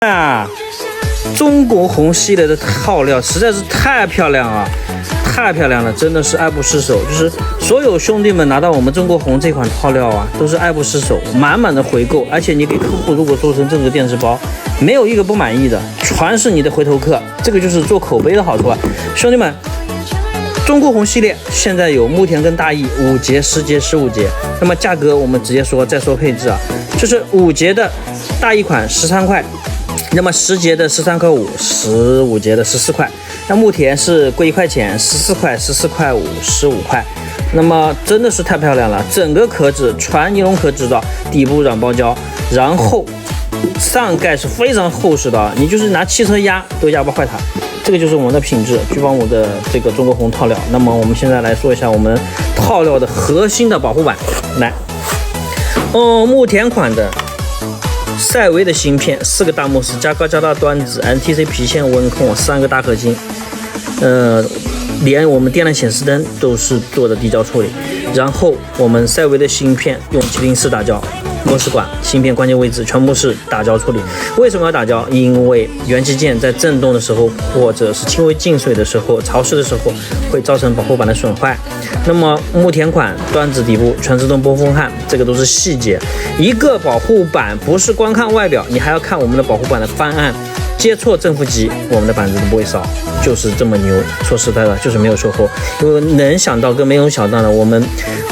啊，中国红系列的套料实在是太漂亮啊，太漂亮了，真的是爱不释手。就是所有兄弟们拿到我们中国红这款套料啊，都是爱不释手，满满的回购。而且你给客户如果做成这个电视包，没有一个不满意的，全是你的回头客。这个就是做口碑的好处啊，兄弟们。中国红系列现在有牧田跟大益5节、10节、15节，那么价格我们直接说，再说配置啊，就是5节的大益款13块，那么10节的13块5，15节的14块，那牧田是贵1块钱，14块、14块5、15块，那么真的是太漂亮了，整个壳子全尼龙壳制造，底部软包胶，然后上盖是非常厚实的，你就是拿汽车压都压不坏它。这个就是我们的品质，聚宝姆的这个中国红套料。那么我们现在来说一下我们套料的核心的保护板，来，牧田款的赛维的芯片，4个大慕斯加高加大端子 NTC 皮线温控3个大合金，连我们电缆显示灯都是做的地胶处理。然后我们赛维的芯片用704打胶。螺丝管、芯片关键位置全部是打胶处理。为什么要打胶？因为元器件在震动的时候，或者是轻微进水的时候、潮湿的时候，会造成保护板的损坏。那么牧田款端子底部全自动拨风焊，这个都是细节。一个保护板不是光看外表，你还要看我们的保护板的翻案。接错正负极，我们的板子都不会烧，就是这么牛。说实在的，就是没有售后，因为能想到跟没有想到的，我们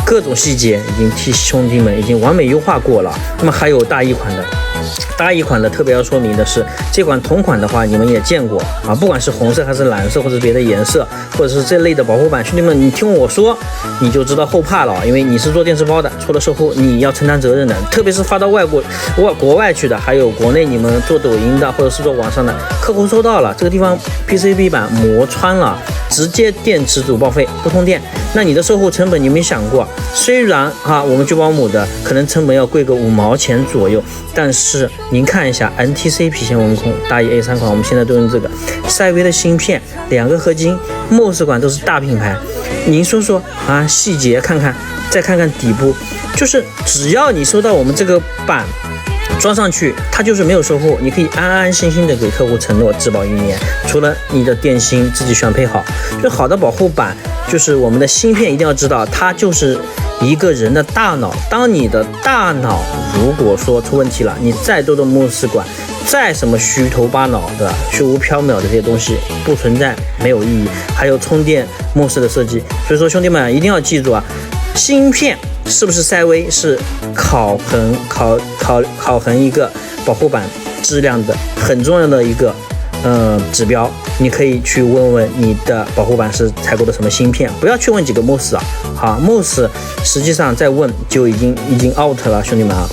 各种细节已经替兄弟们已经完美优化过了。那么还有大益款的特别要说明的是，这款同款的话你们也见过啊，不管是红色还是蓝色或者别的颜色，或者是这类的保护板，兄弟们你听我说，你就知道后怕了，因为你是做电视包的，出了售后你要承担责任的，特别是发到国外去的，还有国内你们做抖音的或者是做网上的，客户收到了这个地方 PCB 板磨穿了，直接电池组报废不通电，那你的售后成本你没想过？虽然我们聚宝姆的可能成本要贵个5毛钱左右，但是您看一下 NTC 皮线温控大益 A3 款，我们现在都用这个赛维的芯片，2个合金，MOS 管都是大品牌。您说说细节看看，再看看底部，就是只要你收到我们这个板装上去，它就是没有售后，你可以安安心心的给客户承诺质保1年。除了你的电芯自己选配好，就好的保护板，就是我们的芯片一定要知道，它就是一个人的大脑。当你的大脑如果说出问题了，你再多的慕斯管，再什么虚头巴脑的、虚无缥缈的这些东西不存在，没有意义。还有充电慕斯的设计，所以说兄弟们一定要记住啊，芯片是不是赛维是考核一个保护板质量的很重要的一个指标。你可以去问问你的保护板是采购的什么芯片，不要去问几个 MOS MOS 实际上在问就已经 out 了，兄弟们啊，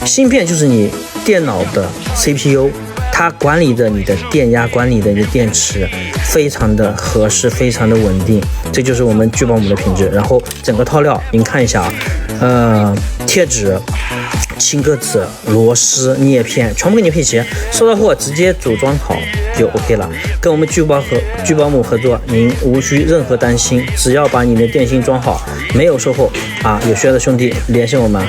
芯片就是你电脑的 CPU， 它管理着你的电压，管理着你的电池，非常的合适，非常的稳定，这就是我们聚宝姆的品质。然后整个套料您看一下贴纸、轻颗子、螺丝、镊片全部给你配齐，收到货直接组装好就 OK 了。跟我们聚宝姆合作，您无需任何担心，只要把你的电芯装好，没有售后有需要的兄弟联系我们。